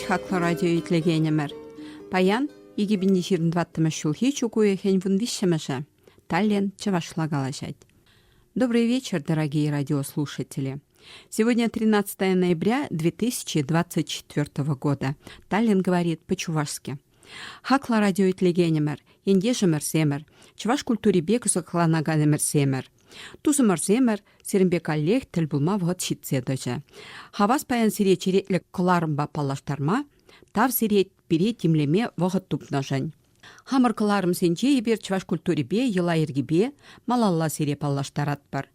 Haklı Radyo itlегенемер. Паян 2022 шулхи чукуехень вун вишемеше. Таллин чавашла галашать. Добрый вечер, дорогие радиослушатели. Сегодня 13 ноября 2024 года. Таллин говорит по-чувашски. Haklı Radyo itlегенемер, ендешемер семер, чуваш культуре бек узакаланаганемер семер. Тузымыр земір, серімбек аллех тіл бұлма вғыт шитседожы. Хавас паян сире черетлік қыларымба палаштарма, тав сире бере темлеме вғыт тупнажын. Хамыр қыларым сенче ебер чваш культуре бе, ела ергебе, малалла сире палаштарат бар.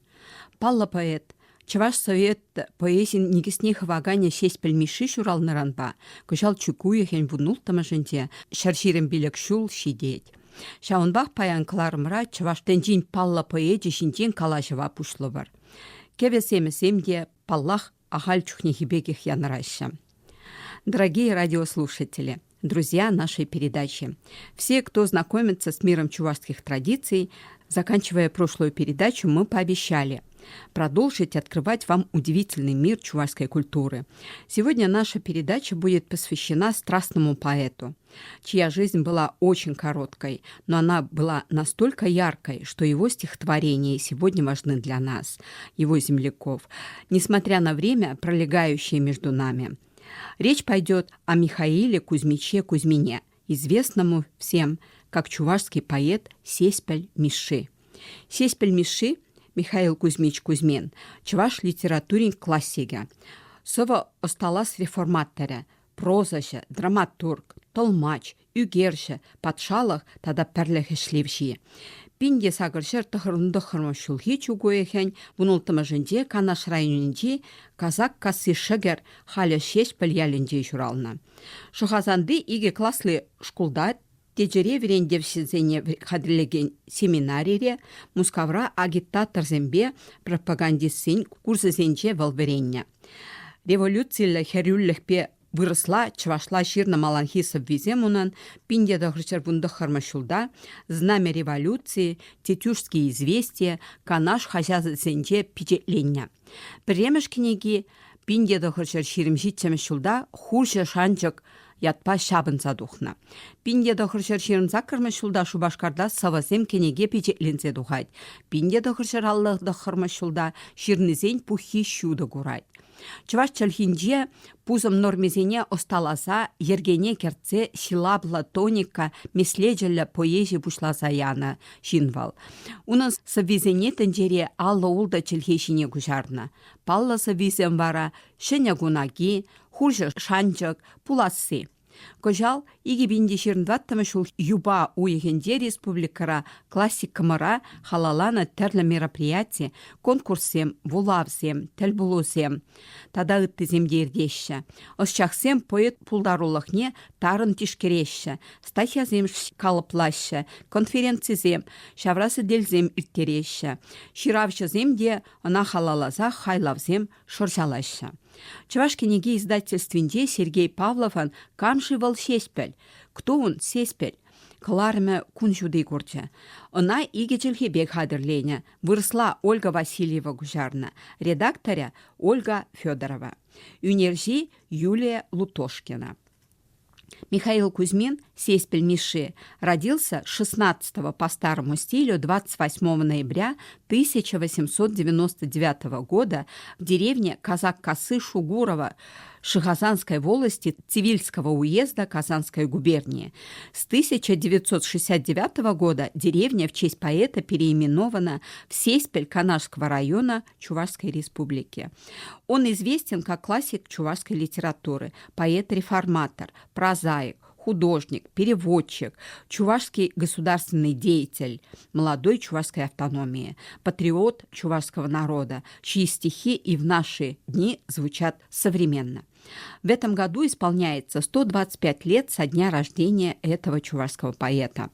Палла поэт, чваш совет поэзин негесне хавагане шесть пельмиши шуралныранба, күшал чукуехен вунултамажынде, шарширым билік шул шидеть. Шаунбах паян кыларымра чываштен жин палла поэжи шинчен калашыва пушлы бар. Кевесемесем де паллах ахаль чухнехибеких янраща. Дорогие радиослушатели, друзья нашей передачи, все, кто знакомится с миром чувашских традиций, заканчивая прошлую передачу, мы пообещали продолжить открывать вам удивительный мир чувашской культуры. Сегодня наша передача будет посвящена страстному поэту, чья жизнь была очень короткой, но она была настолько яркой, что его стихотворения сегодня важны для нас, его земляков, несмотря на время, пролегающее между нами. Речь пойдет о Михаиле Кузьмиче Кузьмине, известному всем как чувашский поэт Сеспель Миши. Сеспель Миши Михаил Кузьмич Кузьмин, чуваш литературин классига. Сова осталась реформаторя, прозашы, драматург, толмач, үгерші, патшалық тада пәрлігі шлевші. Пинде сағыршыр тұхырынды қырмашылғы чугуехен, бұнылтымыжынде Канаш районінде казак касы шыгер халі шеш пілялінде жүралына. Шухазанды иге класслы шкулда тежере верендевшізене қадірлеген семинарире мускавра агитатор зембе пропагандистсен курсызенче валверенне. Революциялы херюлліхпе вырысла чывашла ширна маланхисов виземунан пинде дохрычар бунды хармашулда знамя революции, тетюшские известия, канаш хазязенче пичетленне. Премеш книги пинде дохрычар ширимжитчем шулда хурша шанчык ятпа шабын задухна. Пинде дохрычар ширымза кырмышулда шубашкарда савасем кенеге пичетленсе духать. Пинде дохрычар аллах дохрмышулда ширнызен пухи шуды гурать. Чуваш чалхинже пузом нормезене осталаса ергене керце силабла тоника меследжеля поэзия бушласа яна шинвал. Унас савизене тенджере алла улда чалхешине гужарна. Палла савизем вара шеня гунаги, хуржа шанчак, пуласы. Кожал, иги биндешерндваттамы шул юба уегенде республикара классик кымыра халалана терлі мероприятие, конкурсем, вулавсем, тәлбулусем, тада ыттыземде ердеші. Осчақсем поэт пулдарулықне тарын тишкереші, статьязем калыплашы, конференцизем, шаврасы делзем ирттереші, ширавшыземде она халалаза хайлавзем шоржалашы. Чуваш книги издательствінде Сергей Павлован камшывал сеспель. Кто он сеспель? Кларме кунжуды гурча. Она игечелхе бег хадырлене. Выросла Ольга Васильева Гужарна. Редакторя Ольга Федорова. Юнержи Юлия Лутошкина. Михаил Кузьмин, Сеспель Миши, родился 16 по старому стилю 28 ноября 1899 года в деревне Казак-Косы Шугурова Шахазанской волости Цивильского уезда Казанской губернии. С 1969 года деревня в честь поэта переименована в Сеспель Канашского района Чувашской республики. Он известен как классик чувашской литературы, поэт-реформатор, прозаик, художник, переводчик, чувашский государственный деятель, молодой чувашской автономии, патриот чувашского народа, чьи стихи и в наши дни звучат современно. В этом году исполняется 125 лет со дня рождения этого чувашского поэта.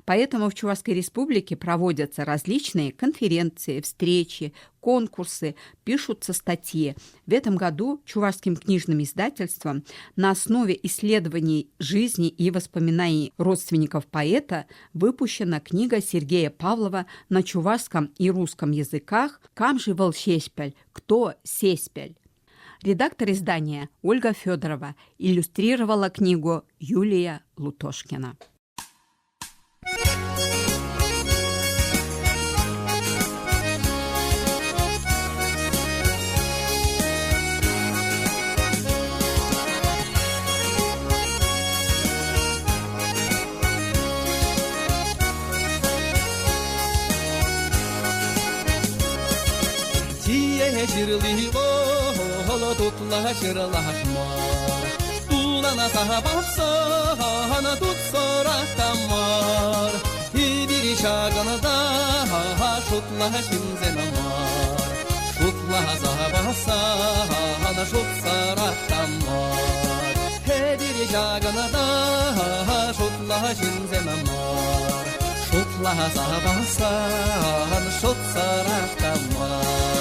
Поэтому в Чувашской республике проводятся различные конференции, встречи, конкурсы, пишутся статьи. В этом году Чувашским книжным издательством на основе исследований жизни и воспоминаний родственников поэта выпущена книга Сергея Павлова на чувашском и русском языках «Кам живал Сеспель? Кто Сеспель?». Редактор издания Ольга Федорова. Иллюстрировала книгу Юлия Лутошкина. Жирлиго тутла жырлашма Тулана сахабапсана тут сорахтамар Бiri şaganada şutla şimzenamar Şutla sabahsana şut sarahtamar Biri şaganada şutla şimzenamar Şutla sabahsana şut sarahtamar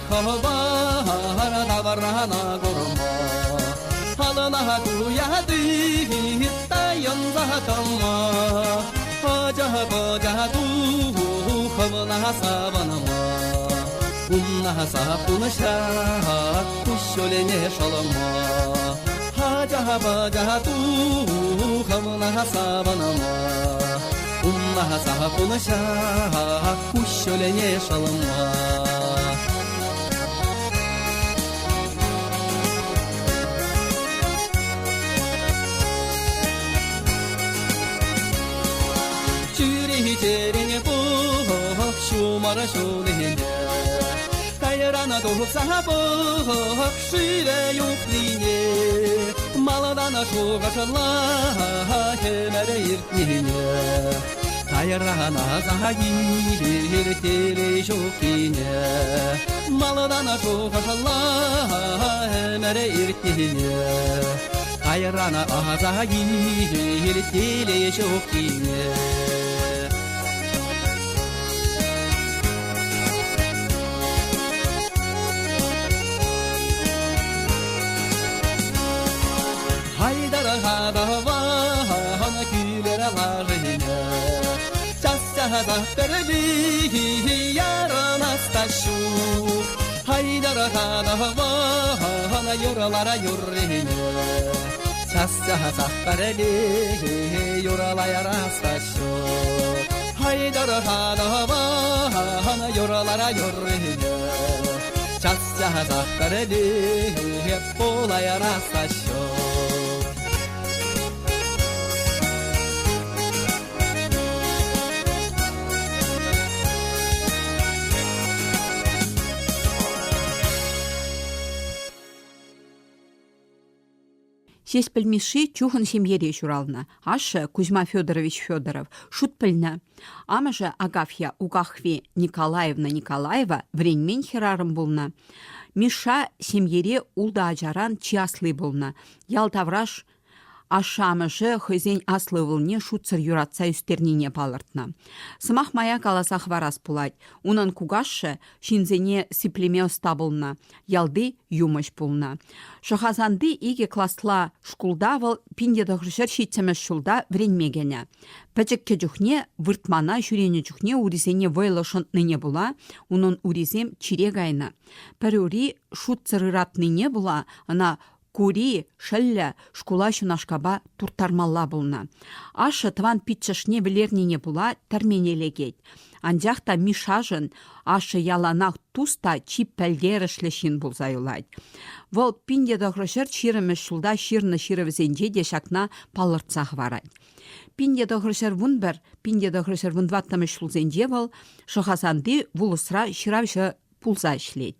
Havara davarana gorma Halana kuyadi Tayon zahatama Haja bajadu Havana savanama Umna sapunasha Kusholene shalama Haja bajadu Havana savanama Umna sapunasha Kusholene shalama Çürüyeceğine bu şumara şulene Kayırana doğsa bu şüre yukline Maladana şu kaşala hemere irkine Kayırana zahir tele şukine Maladana şu kaşala hemere irkine Kayırana zahir tele şukine Hana külere larine Çasçaza perbi yarana staşu Haydara hana yoralara yorrine Çasçaza perbi yoralara staşu Haydara hana yoralara yorrine Çasçaza perbi polayara staşu Сес пельмеши чухын семьере журална. Аша Кузьма Федорович Федоров. Шут пельна. Амажа Агафья Угахви Николаевна Николаева вренмен херарым булна. Миша семьере улда ажаран чияслы булна. Ялтавраш ашамыжы хызен аслы вылне шутсыр юратса үстернине палыртна. Сымах мая каласах варас пулать. Унан кугашы шинзене сиплеме остабылна. Ялды юмыш пулна. Шахазанды иге классла шкулдавыл пиндедағышыр шитсемеш шулда вренмегене. Пәчікке жүхне выртмана жүрене жүхне уризене вайлышын ныне була, унын уризем чирек айна. Пәрюри шутсырырат ныне була, ана кури, шәллә, шкула шунашкаба туртармалла булна. Ашы тван питчашне білернене була тәрменелегет. Анжақта мишажын ашы яланақ туста чип пәлдерішлешін бұлзайылайды. Вол пиндедағышыр чиріміш шулда ширны ширівізенде дешакна палыртсақ варайды. Пиндедағышыр вун бір, пиндедағышыр вун ваттамыш шулзенде вол, шахазанды вулысра ширавшы пулза ішлейді.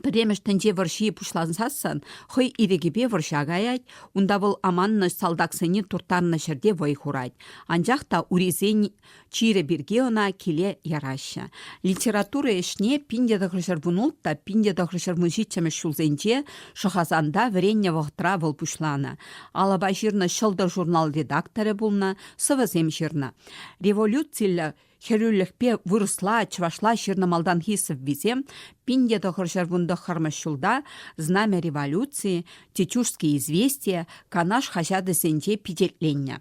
Піремеш тәнде варши пушлансасын, хой ирегебе варшагаяд, унда бұл аманны салдақсыны туртарны жерде вой хурайд. Анжақта урезен чире бірге она келе ярашы. Литература ешне пиндедағышыр вунултта, пиндедағышыр мужичамы шулзенде шахазанда вренне вақтыра выл пушлана. Алаба жирны шылдыр журнал редакторы бұлна, сывызем жирна. Революциялы херюллікпе вырысла, чывашла шырны малдан хисів візем, Пинде дохоржар вундо хармашулда знамя революции, течушские известия, канаш хажады сенже пиделенне.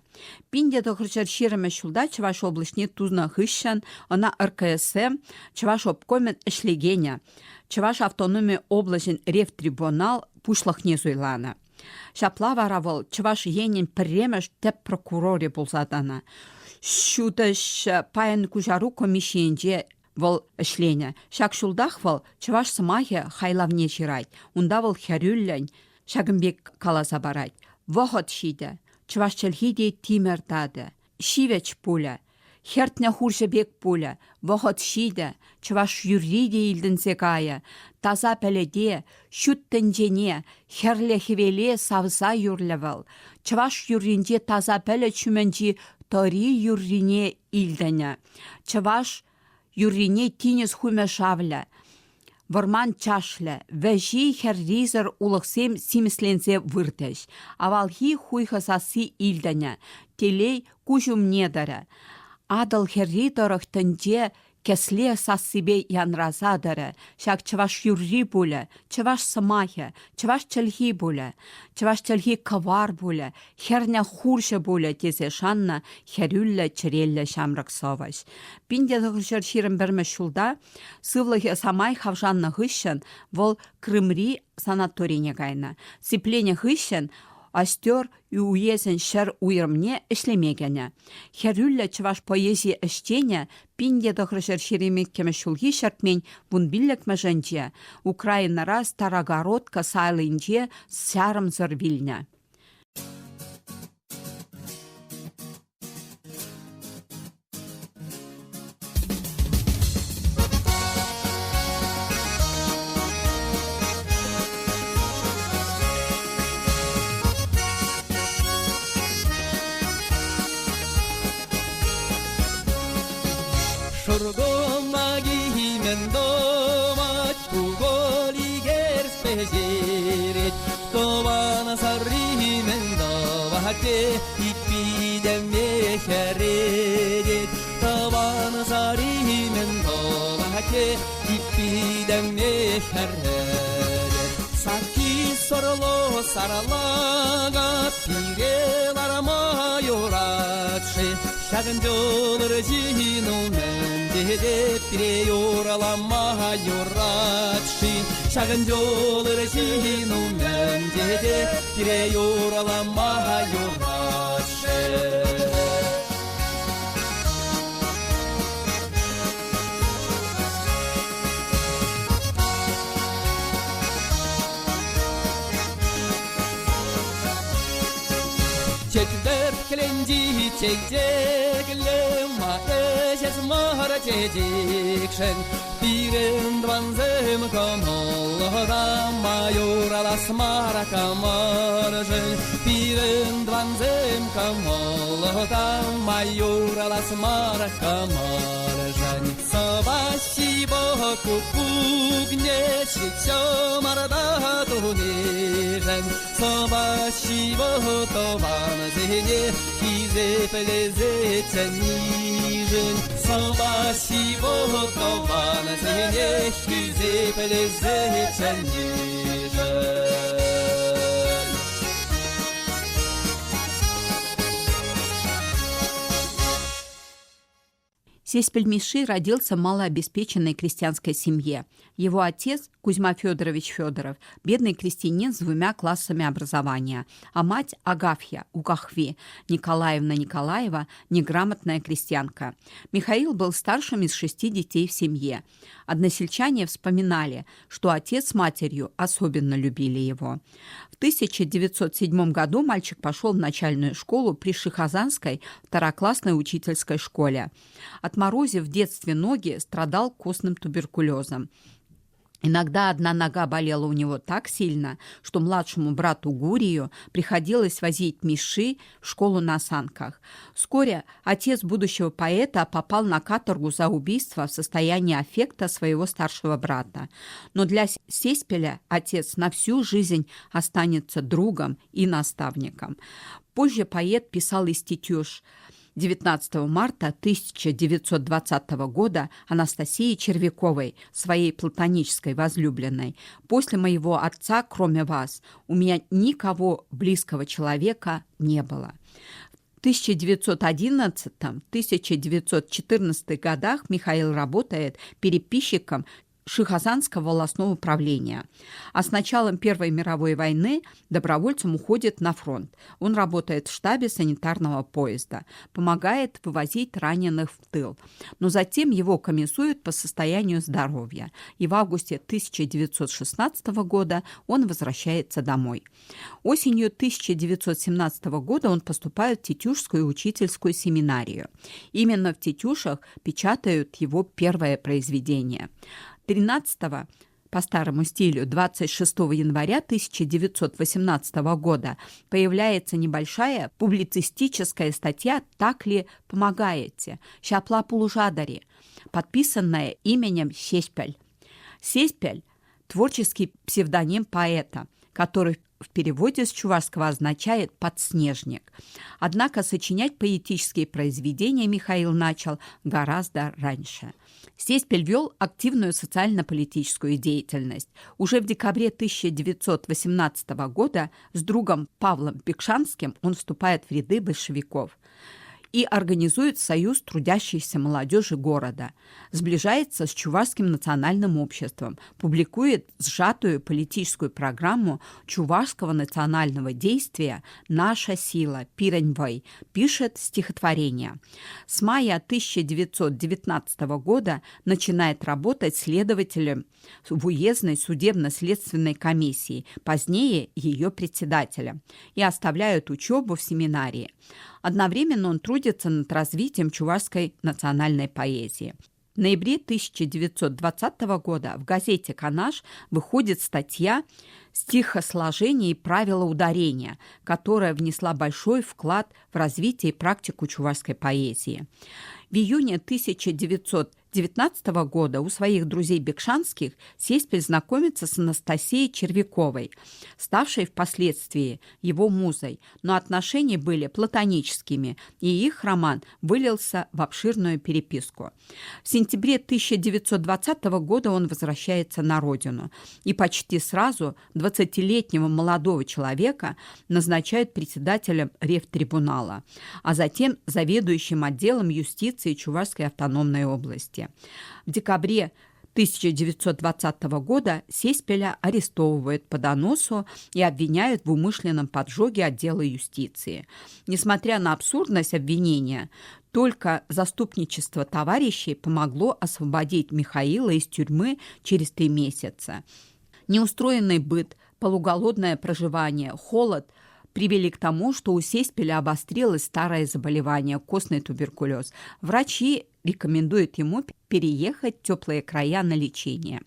Пинде дохоржар ширамашулда Чуваш облачне тузна хыщан, она РКСМ, Чуваш обкомен эшлегене, Чуваш автономия облачен ревтрибунал пушлах не зуйлана. Шапла варавал Чуваш енен премеш теп прокуроре булзадана. Шудаш паян кужару комиссиенже вол эшлене. Шак шулдах вол Чуваш сымахе хайлавне жирайт. Унда вол херюллен шагымбек каласа барайт. Вохот шиде. Чуваш челхиде тимер дады. Шивеч пуля. Хертне хуршебек пуля. Вохот шиде. Чуваш юрриде илдінсе кая. Таза пеледе, шуттенжене, херле хевеле савса юрлевал. Чуваш юрринде таза пеле чуменжи тори юррине илдене. Чуваш юррине тинес хуме шавля. Ворман чашле, вежи херризер улықсем симесленсе выртеш. Авалхи хуйхасасы илдене, телей кужум недары. Адал херриторых тенже кесле сассибе янразадары, шак Чуваш юрри буле, Чуваш сымахе, Чуваш челхи буле, Чуваш челхи кавар буле, херня хурше буле тезе шанна, херюлле черелле шамрак соваш. Пинде дұғышыр ширым бірмі шулда, сывлығы самай хавжанна хыщен, вол Крымри санаторине гайна. Сиплене хыщен, астер и уезен шер уйрымне эшлемегене. Херюлле Чуваш поэзия эштене пинде дохрышер шеремек кеме шулги шартмен вун биллек мәженже, Украинара Старогородка сайлынже сярым зыр вильне. Шургомагимен домать пуголи герспежерет, Тована сарримен довахте ипидем вехередет, Тована сарримен довахте ипидем вехередет. Саки сорло сарлага пирелар майоратши, Шагын жолыр жинумен деде пиреюрала майоратши, Шагын жолыр жинумен деде пиреюрала майоратши. Четверть кленди чекчекле матешес махара чечекшен, Пирен дванзем камолда майорала смара камаржен, Пирен дванзем камолда майорала смара камаржен. Спасибо кукугне шичо марда тунежен, Спасибо товарзене хизе пелезе ценижен, Спасибо товарзене хизе пелезе ценижен. Сеспельмиши родился в малообеспеченной крестьянской семье. Его отец, Кузьма Федорович Федоров, бедный крестьянин с 2 классами образования, а мать Агафья Укахви Николаевна Николаева неграмотная крестьянка. Михаил был старшим из 6 детей в семье. Односельчане вспоминали, что отец с матерью особенно любили его. В 1907 году мальчик пошел в начальную школу при Шихазанской второклассной учительской школе. Отморозив в детстве ноги, страдал костным туберкулезом. Иногда одна нога болела у него так сильно, что младшему брату Гурию приходилось возить Миши в школу на санках. Вскоре отец будущего поэта попал на каторгу за убийство в состоянии аффекта своего старшего брата. Но для Сеспеля отец на всю жизнь останется другом и наставником. Позже поэт писал и статьёж 19 марта 1920 года Анастасии Червяковой, своей платонической возлюбленной: «После моего отца, кроме вас, у меня никого близкого человека не было». В 1911-1914 годах Михаил работает переписчиком Шихазанского волостного управления. А с началом Первой мировой войны добровольцем уходит на фронт. Он работает в штабе санитарного поезда, помогает вывозить раненых в тыл. Но затем его комиссуют по состоянию здоровья, и в августе 1916 года он возвращается домой. Осенью 1917 года он поступает в Тетюшскую учительскую семинарию. Именно в Тетюшах печатают его первое произведение. 13 по старому стилю 26 января 1918 года появляется небольшая публицистическая статья «Так ли помогаете?» «Щапла Пулужадари», подписанная именем Сеспель. Сеспель – творческий псевдоним поэта, который в переводе с чувашского означает «подснежник». Однако сочинять поэтические произведения Михаил начал гораздо раньше. Сеспель вел активную социально-политическую деятельность. Уже в декабре 1918 года с другом Павлом Пекшанским он вступает в ряды большевиков и организует союз трудящейся молодежи города, сближается с Чувашским национальным обществом, публикует сжатую политическую программу Чувашского национального действия «Наша сила» Пираньвай, пишет стихотворения. С мая 1919 года начинает работать следователем в уездной судебно-следственной комиссии, позднее ее председателем, и оставляет учебу в семинарии. Одновременно он трудится над развитием чувашской национальной поэзии. В ноябре 1920 года в газете «Канаш» выходит статья «Стихосложение и правила ударения», которая внесла большой вклад в развитие и практику чувашской поэзии. В июне 1919 года у своих друзей бекшанских Сеспель знакомится с Анастасией Червяковой, ставшей впоследствии его музой, но отношения были платоническими, и их роман вылился в обширную переписку. В сентябре 1920 года он возвращается на родину, и почти сразу 20-летнего молодого человека назначают председателем Ревтрибунала, а затем заведующим отделом юстиции Чувашской автономной области. В декабре 1920 года Сеспеля арестовывают по доносу и обвиняют в умышленном поджоге отдела юстиции. Несмотря на абсурдность обвинения, только заступничество товарищей помогло освободить Михаила из тюрьмы через 3 месяца. Неустроенный быт, полуголодное проживание, холод привели к тому, что у Сеспеля обострилось старое заболевание – костный туберкулез. Врачи рекомендуют ему переехать в теплые края на лечение.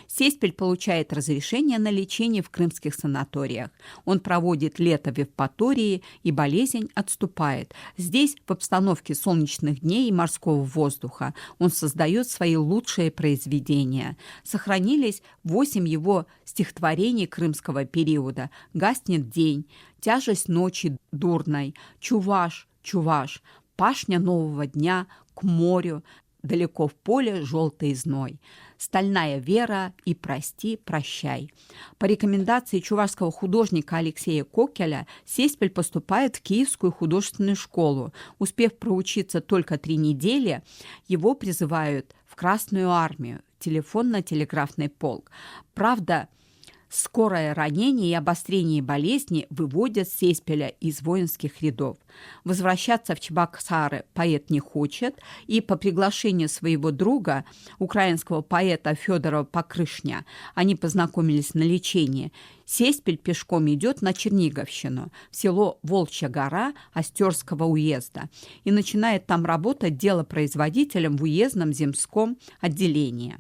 Сеспель получает разрешение на лечение в крымских санаториях. Он проводит лето в Евпатории, и болезнь отступает. Здесь, в обстановке солнечных дней и морского воздуха, он создает свои лучшие произведения. Сохранились 8 его стихотворений крымского периода: «Гаснет день», «Тяжесть ночи дурной», «Чуваш, Чуваш», «Пашня нового дня», «К морю», «Далеко в поле желтый зной», «Стальная вера» и «Прости, прощай». По рекомендации чувашского художника Алексея Кокеля Сеспель поступает в Киевскую художественную школу. Успев проучиться только 3 недели, его призывают в Красную армию, телефонно-телеграфный полк. Правда, скорое ранение и обострение болезни выводят Сеспеля из воинских рядов. Возвращаться в Чебоксары поэт не хочет, и по приглашению своего друга, украинского поэта Федора Покрышня, они познакомились на лечении. Сеспель пешком идет на Черниговщину, в село Волчья гора Остерского уезда, и начинает там работать делопроизводителем в уездном земском отделении.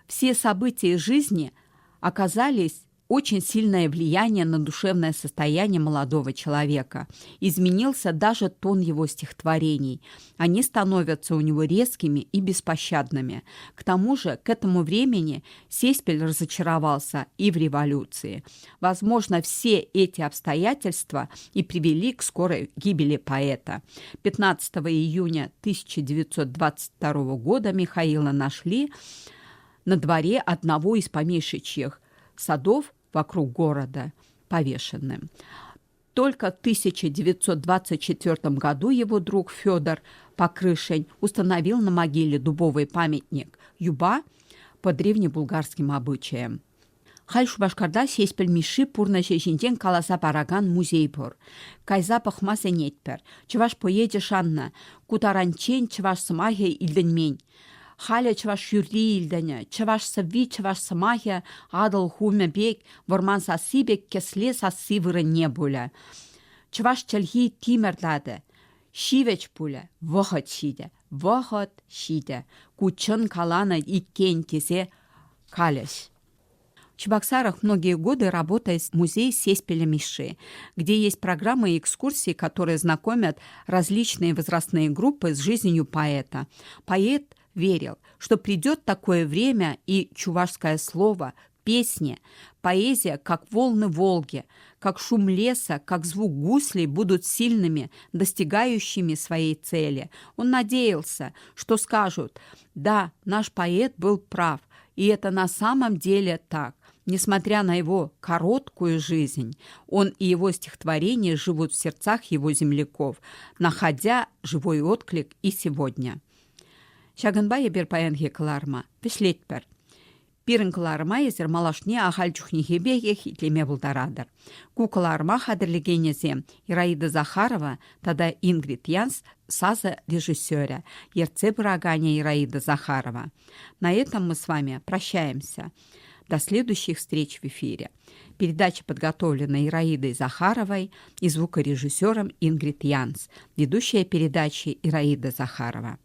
Все события жизни оказались очень сильное влияние на душевное состояние молодого человека. Изменился даже тон его стихотворений. Они становятся у него резкими и беспощадными. К тому же, к этому времени Сеспель разочаровался и в революции. Возможно, все эти обстоятельства и привели к скорой гибели поэта. 15 июня 1922 года Михаила нашли на дворе одного из помещичьих садов вокруг города повешенным. Только в 1924 году его друг Федор Покрышень установил на могиле дубовый памятник юба по древнебулгарским обычаям. Хальшу башкарда Сеспель миши пурна шешинтен каласа параган музей бор. Кайза пахмаса нетпер. Чываш поедешь Анна. Кутаранчен чываш самахе илденмень. Халя чываш юрли илдене. Чываш сави чываш самахе адал хуме бек. Ворман сасибек кесле саси не буля. Чываш чальхи тимерлады. Шивеч пуля. Вохот шиде. Вохот шиде. Кучен калана иккен тесе калясь. В Чебоксарах многие годы работает музей Сеспеля Миши, где есть программы и экскурсии, которые знакомят различные возрастные группы с жизнью поэта. Поэт верил, что придет такое время, и чувашское слово, песни, поэзия, как волны Волги, как шум леса, как звук гуслей будут сильными, достигающими своей цели. Он надеялся, что скажут: «Да, наш поэт был прав, и это на самом деле так». Несмотря на его короткую жизнь, он и его стихотворения живут в сердцах его земляков, находя живой отклик и сегодня. Шаганбай берпаянхе кыларма, пешлетпер. Пирен кыларма езер малашне ахальчухнихе беге хитлеме булдарадыр. Ку кыларма хадырлегенезе Ираида Захарова, тогда Ингрид Янс, саза режиссера, ерце браганя Ираида Захарова. На этом мы с вами прощаемся. До следующих встреч в эфире. Передача подготовлена Ираидой Захаровой и звукорежиссером Ингрид Янс. Ведущая передачи Ираида Захарова.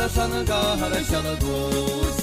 Şangahar şangahar şangahar